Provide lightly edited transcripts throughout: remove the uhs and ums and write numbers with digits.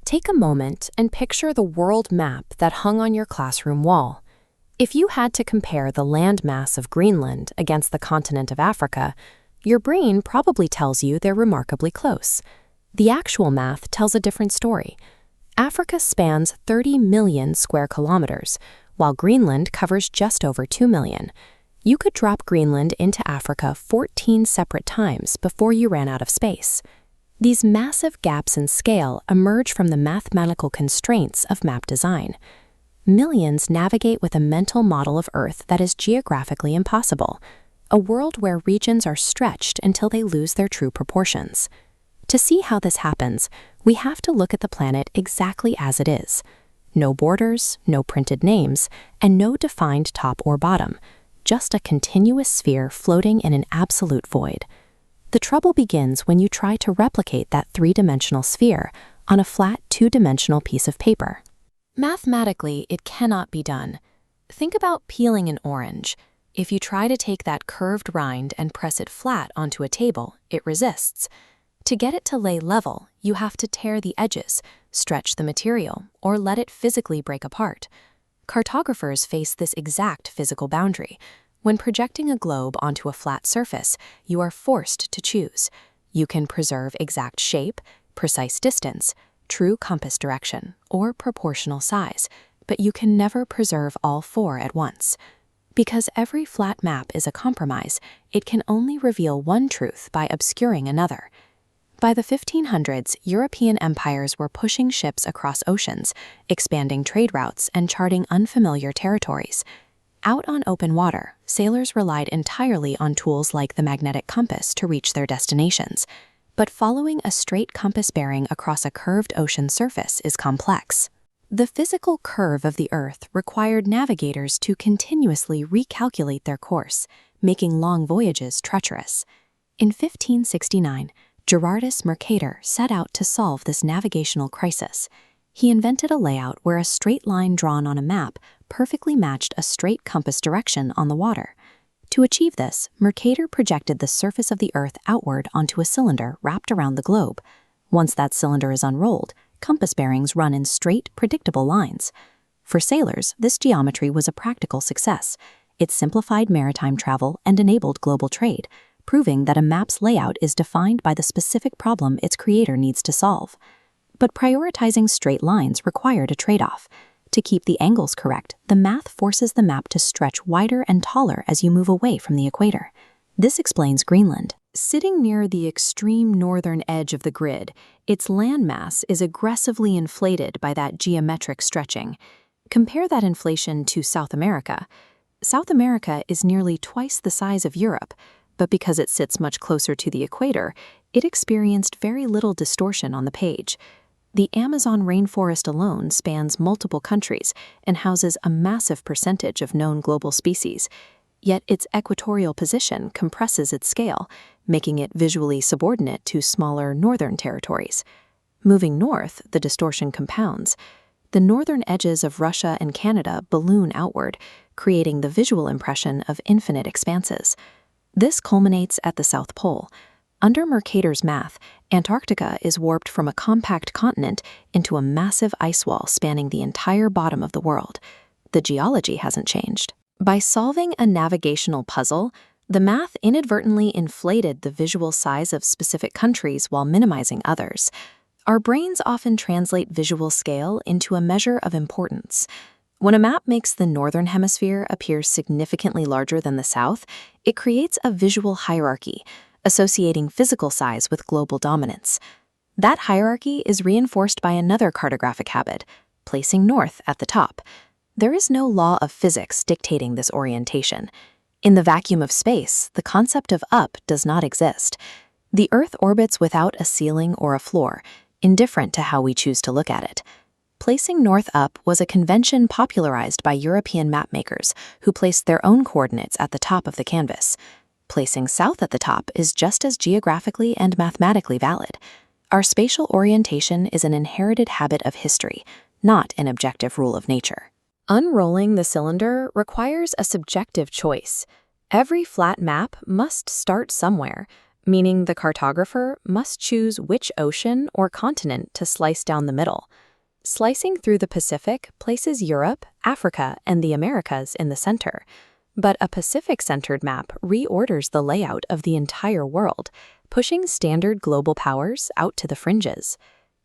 Take a moment and picture the world map that hung on your classroom wall. If you had to compare the landmass of Greenland against the continent of Africa, your brain probably tells you they're remarkably close. The actual math tells a different story. Africa spans 30 million square kilometers, while Greenland covers just over 2 million. You could drop Greenland into Africa 14 separate times before you ran out of space. These massive gaps in scale emerge from the mathematical constraints of map design. Millions navigate with a mental model of Earth that is geographically impossible, a world where regions are stretched until they lose their true proportions. To see how this happens, we have to look at the planet exactly as it is. No borders, no printed names, and no defined top or bottom, just a continuous sphere floating in an absolute void. The trouble begins when you try to replicate that three-dimensional sphere on a flat two-dimensional piece of paper. Mathematically, it cannot be done. Think about peeling an orange. If you try to take that curved rind and press it flat onto a table, it resists. To get it to lay level, you have to tear the edges, stretch the material, or let it physically break apart. Cartographers face this exact physical boundary. When projecting a globe onto a flat surface, you are forced to choose. You can preserve exact shape, precise distance, true compass direction, or proportional size, but you can never preserve all four at once. Because every flat map is a compromise, it can only reveal one truth by obscuring another. By the 1500s, European empires were pushing ships across oceans, expanding trade routes, and charting unfamiliar territories. Out on open water, sailors relied entirely on tools like the magnetic compass to reach their destinations. But following a straight compass bearing across a curved ocean surface is complex. The physical curve of the Earth required navigators to continuously recalculate their course, making long voyages treacherous. In 1569, Gerardus Mercator set out to solve this navigational crisis. He invented a layout where a straight line drawn on a map perfectly matched a straight compass direction on the water. To achieve this, Mercator projected the surface of the Earth outward onto a cylinder wrapped around the globe. Once that cylinder is unrolled, compass bearings run in straight, predictable lines. For sailors, this geometry was a practical success. It simplified maritime travel and enabled global trade, proving that a map's layout is defined by the specific problem its creator needs to solve. But prioritizing straight lines required a trade-off. To keep the angles correct, the math forces the map to stretch wider and taller as you move away from the equator. This explains Greenland. Sitting near the extreme northern edge of the grid, its landmass is aggressively inflated by that geometric stretching. Compare that inflation to South America. South America is nearly twice the size of Europe, but because it sits much closer to the equator, it experienced very little distortion on the page. The Amazon rainforest alone spans multiple countries and houses a massive percentage of known global species. Yet its equatorial position compresses its scale, making it visually subordinate to smaller northern territories. Moving north, the distortion compounds. The northern edges of Russia and Canada balloon outward, creating the visual impression of infinite expanses. This culminates at the South Pole. Under Mercator's math, Antarctica is warped from a compact continent into a massive ice wall spanning the entire bottom of the world. The geology hasn't changed. By solving a navigational puzzle, the math inadvertently inflated the visual size of specific countries while minimizing others. Our brains often translate visual scale into a measure of importance. When a map makes the northern hemisphere appear significantly larger than the south, it creates a visual hierarchy, associating physical size with global dominance. That hierarchy is reinforced by another cartographic habit, placing north at the top. There is no law of physics dictating this orientation. In the vacuum of space, the concept of up does not exist. The Earth orbits without a ceiling or a floor, indifferent to how we choose to look at it. Placing north up was a convention popularized by European mapmakers who placed their own coordinates at the top of the canvas. Placing south at the top is just as geographically and mathematically valid. Our spatial orientation is an inherited habit of history, not an objective rule of nature. Unrolling the cylinder requires a subjective choice. Every flat map must start somewhere. meaning the cartographer must choose which ocean or continent to slice down the middle. Slicing through the Pacific places Europe, Africa, and the Americas in the center. But a Pacific-centered map reorders the layout of the entire world, pushing standard global powers out to the fringes.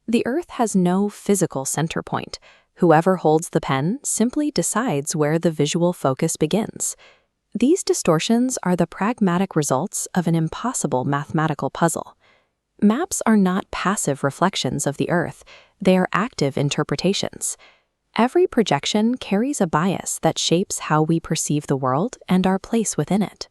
The Earth has no physical center point. Whoever holds the pen simply decides where the visual focus begins. These distortions are the pragmatic results of an impossible mathematical puzzle. Maps are not passive reflections of the Earth, they are active interpretations. Every projection carries a bias that shapes how we perceive the world and our place within it.